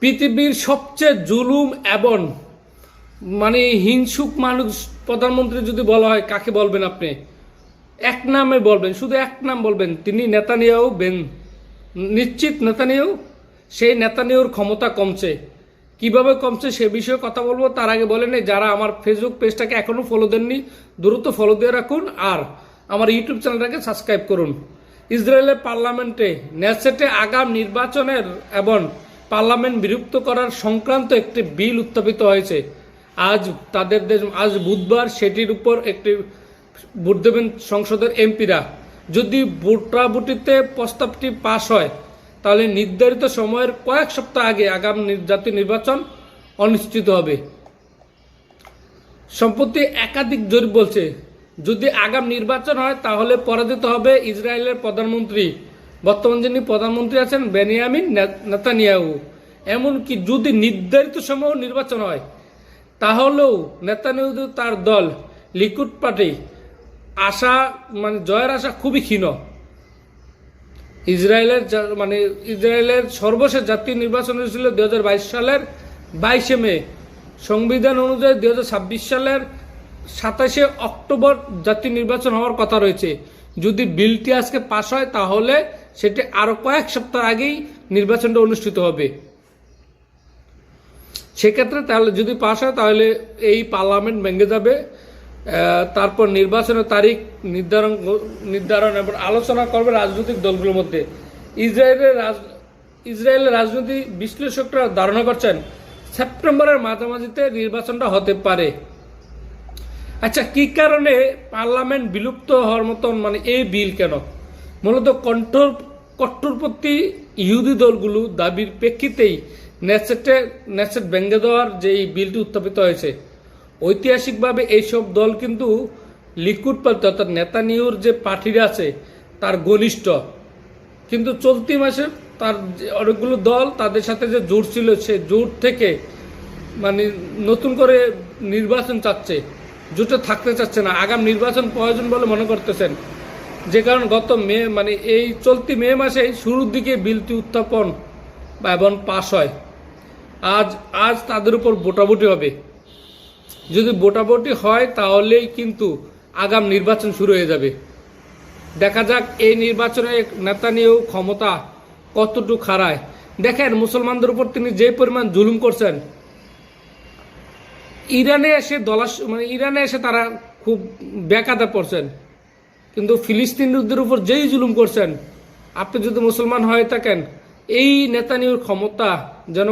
পৃথিবীর সবচেয়ে জুলুম এবং হিংসুক মানুষ প্রধানমন্ত্রী যদি বলা হয় কাকে বলবেন আপনি? এক নামে বলবেন, শুধু এক নাম বলবেন, তিনি নেতানিয়াহু। নিশ্চিত নেতানিয়াহু। সেই নেতানিয়াহুর ক্ষমতা কমছে। কিভাবে কমছে সে বিষয়ে কথা বলবো। তার আগে বলে নেই, যারা আমার ফেসবুক পেজটাকে এখনো ফলো দেননি দ্রুত ফলো দিয়ে রাখুন, আর আমার ইউটিউব চ্যানেলটাকে সাবস্ক্রাইব করুন। ইসরায়েলের পার্লামেন্টে নেসেটে আগাম নির্বাচনের এবং পার্লামেন্ট বিলুপ্ত করার সংক্রান্ত একটি বিল উত্থাপিত হয়েছে। আজ বুধবার সেটির উপর একটি ভোট দেবেন সংসদের এমপিরা। যদি ভোটাভুটিতে প্রস্তাবটি পাশ হয় তাহলে নির্ধারিত সময়ের কয়েক সপ্তাহ আগে আগাম জাতীয় নির্বাচন অনুষ্ঠিত হবে। সম্প্রতি একাধিক জরিপ বলছে, যদি আগাম নির্বাচন হয় তাহলে পরাজিত হবে ইসরায়েলের প্রধানমন্ত্রী, বর্তমান যিনি প্রধানমন্ত্রী আছেন বেনিয়ামিন নেতানিয়াহু। এমনকি যদি নির্ধারিত সময় নির্বাচন হয় তাহলেও নেতানিয়াহু তার দল লিকুড পার্টি জয়ের আশা খুবই ক্ষীণ। ইসরায়েলের সর্বশেষ জাতীয় নির্বাচন হয়েছিল 2022 সালের 22 মে। সংবিধান অনুযায়ী 2026 সালের 27 অক্টোবর জাতীয় নির্বাচন হওয়ার কথা রয়েছে। যদি বিলটি আজকে পাশ হয় তাহলে সেটি আরো কয়েক সপ্তাহ আগেই নির্বাচনটা অনুষ্ঠিত হবে। সেক্ষেত্রে তাহলে যদি পাশ হয় তাহলে এই পার্লামেন্ট ভেঙে যাবে। তারপর নির্বাচনের তারিখ নির্ধারণ এবং আলোচনা করবে রাজনৈতিক দলগুলোর মধ্যে। ইসরায়েলের রাজনৈতিক বিশ্লেষকরা ধারণা করছেন সেপ্টেম্বরের মাঝামাঝিতে নির্বাচনটা হতে পারে। আচ্ছা, কি কারণে পার্লামেন্ট বিলুপ্ত হওয়ার মতন এই বিল কেন? মূলত কট্টরপন্থী ইহুদি দলগুলো দাবির প্রেক্ষিতেই নেসেট ভেঙে দেওয়ার যে বিলটি উত্থাপিত হয়েছে। ঐতিহাসিকভাবে এইসব দল কিন্তু লিকুড পার্টি অর্থাৎ নেতানিয়াহুর যে পার্টিরা আছে তার ঘনিষ্ঠ, কিন্তু চলতি মাসে তার অনেকগুলো দল তাদের সাথে যে জোট ছিল সে জোট থেকে নতুন করে নির্বাচন চাচ্ছে, জোটে থাকতে চাচ্ছে না, আগাম নির্বাচন প্রয়োজন বলে মনে করতেছেন। যে কারণে গত এই চলতি মে মাসে শুরুর দিকে বিলটি উত্থাপন এবং পাশ হয়। আজ তাদের উপর ভোটাভুটি হবে। যদি ভোটাভুটি হয় তাহলেই কিন্তু আগাম নির্বাচন শুরু হয়ে যাবে। দেখা যাক এই নির্বাচনে নেতানিয়াহু ক্ষমতা কতটুকু হারায়। দেখেন, মুসলমানদের উপর তিনি যে পরিমাণ জুলুম করছেন, ইরানে এসে তারা খুব বেকায়দা পড়ছেন, কিন্তু ফিলিস্তিনিদের উপর যেই জুলুম করছেন, আপনি যদি মুসলমান হয়ে থাকেন এই নেতানিয়াহুর ক্ষমতা যেন